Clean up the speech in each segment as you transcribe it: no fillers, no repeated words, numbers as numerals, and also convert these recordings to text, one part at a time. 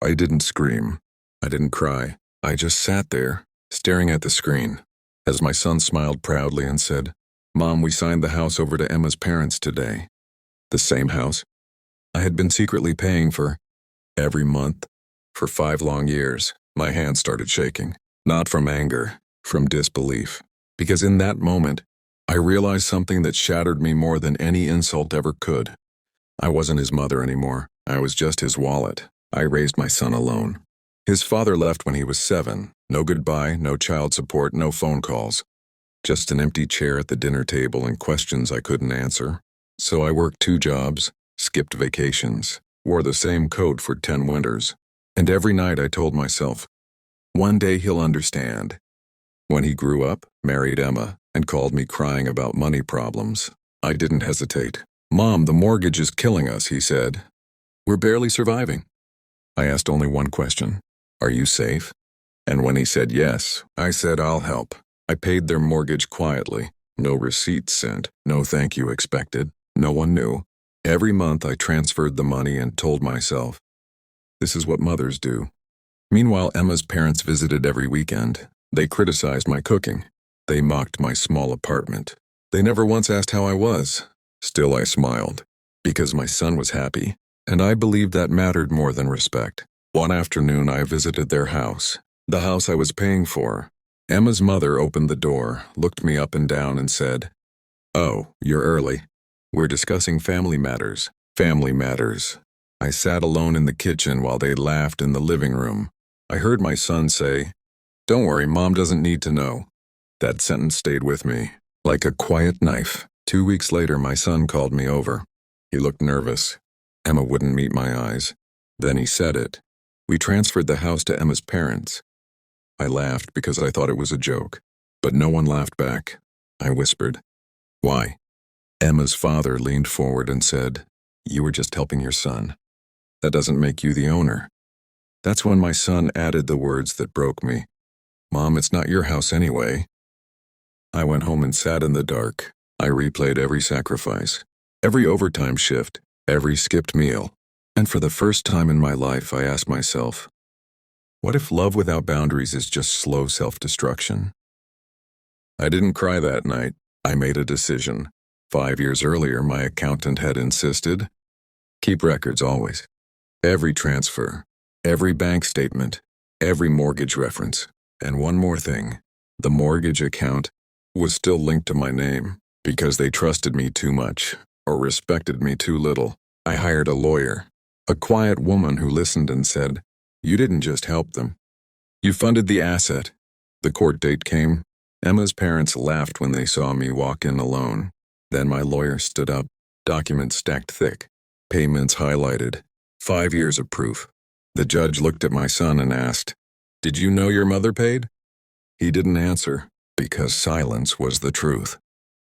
I didn't scream. I didn't cry. I just sat there, staring at the screen, as my son smiled proudly and said, "Mom, we signed the house over to Emma's parents today." The same house I had been secretly paying for every month for 5 long years. My hands started shaking, not from anger, from disbelief. Because in that moment, I realized something that shattered me more than any insult ever could. I wasn't his mother anymore. I was just his wallet. I raised my son alone. His father left when he was 7. No goodbye, no child support, no phone calls. Just an empty chair at the dinner table and questions I couldn't answer. So I worked 2 jobs, skipped vacations, wore the same coat for 10 winters. And every night I told myself, one day he'll understand. When he grew up, married Emma, and called me crying about money problems, I didn't hesitate. "Mom, the mortgage is killing us," he said. "We're barely surviving." I asked only one question. "Are you safe?" And when he said yes, I said, "I'll help." I paid their mortgage quietly. No receipts sent, no thank you expected. No one knew. Every month I transferred the money and told myself, this is what mothers do. Meanwhile, Emma's parents visited every weekend. They criticized my cooking. They mocked my small apartment. They never once asked how I was. Still, I smiled, because my son was happy, and I believed that mattered more than respect. One afternoon, I visited their house, the house I was paying for. Emma's mother opened the door, looked me up and down, and said, "Oh, you're early. We're discussing family matters." Family matters. I sat alone in the kitchen while they laughed in the living room. I heard my son say, "Don't worry, Mom doesn't need to know." That sentence stayed with me, like a quiet knife. 2 weeks later, my son called me over. He looked nervous. Emma wouldn't meet my eyes. Then he said it. "We transferred the house to Emma's parents." I laughed because I thought it was a joke, but no one laughed back. I whispered, "Why?" Emma's father leaned forward and said, "You were just helping your son. That doesn't make you the owner." That's when my son added the words that broke me. "Mom, it's not your house anyway." I went home and sat in the dark. I replayed every sacrifice, every overtime shift, every skipped meal. And for the first time in my life, I asked myself, what if love without boundaries is just slow self-destruction? I didn't cry that night. I made a decision. 5 years earlier, my accountant had insisted, keep records always. Every transfer, every bank statement, every mortgage reference. And one more thing, the mortgage account was still linked to my name because they trusted me too much or respected me too little. I hired a lawyer, a quiet woman who listened and said, "You didn't just help them. You funded the asset." The court date came. Emma's parents laughed when they saw me walk in alone. Then my lawyer stood up, documents stacked thick, payments highlighted, 5 years of proof. The judge looked at my son and asked, "Did you know your mother paid?" He didn't answer, because silence was the truth.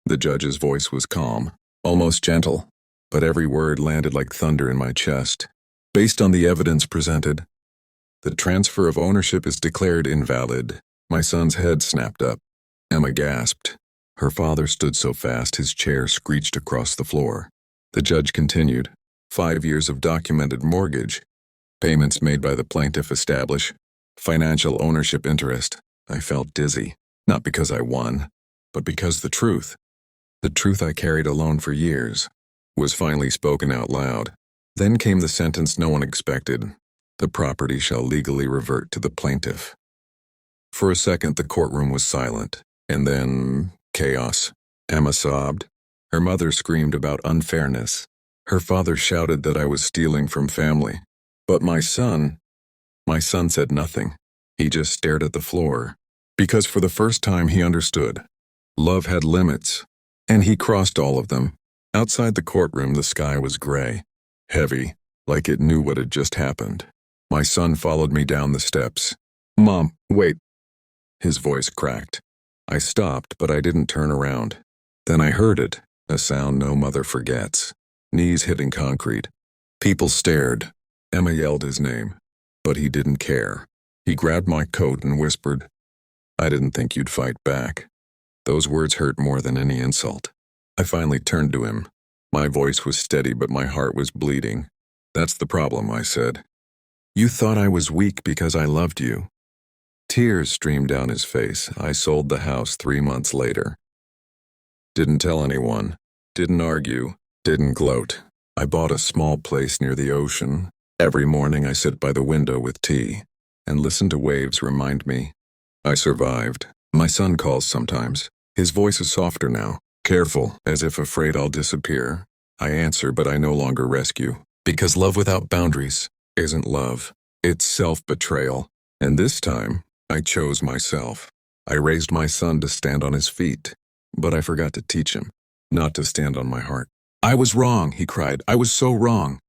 The judge's voice was calm, almost gentle, but every word landed like thunder in my chest. Based on the evidence presented, the transfer of ownership is declared invalid. My son's head snapped up. Emma gasped. Her father stood so fast his chair screeched across the floor. The judge continued, 5 years of documented mortgage. Payments made by the plaintiff establish financial ownership interest. I felt dizzy, not because I won, but because the truth I carried alone for years, was finally spoken out loud. Then came the sentence no one expected. The property shall legally revert to the plaintiff. For a second, the courtroom was silent, and then chaos. Emma sobbed. Her mother screamed about unfairness. Her father shouted that I was stealing from family. But my son said nothing. He just stared at the floor. Because for the first time he understood. Love had limits, and he crossed all of them. Outside the courtroom, the sky was gray, heavy, like it knew what had just happened. My son followed me down the steps. "Mom, wait." His voice cracked. I stopped, but I didn't turn around. Then I heard it, a sound no mother forgets. Knees hitting concrete. People stared. Emma yelled his name, but he didn't care. He grabbed my coat and whispered, "I didn't think you'd fight back." Those words hurt more than any insult. I finally turned to him. My voice was steady, but my heart was bleeding. "That's the problem," I said. You thought I was weak because I loved you. Tears streamed down his face. I sold the house 3 months later. Didn't tell anyone. Didn't argue. Didn't gloat. I bought a small place near the ocean. Every morning I sit by the window with tea and listen to waves remind me I survived. My son calls sometimes. His voice is softer now, careful, as if afraid I'll disappear. I answer, but I no longer rescue. Because love without boundaries isn't love. It's self-betrayal. And this time, I chose myself. I raised my son to stand on his feet, but I forgot to teach him not to stand on my heart. I was wrong, he cried. I was so wrong.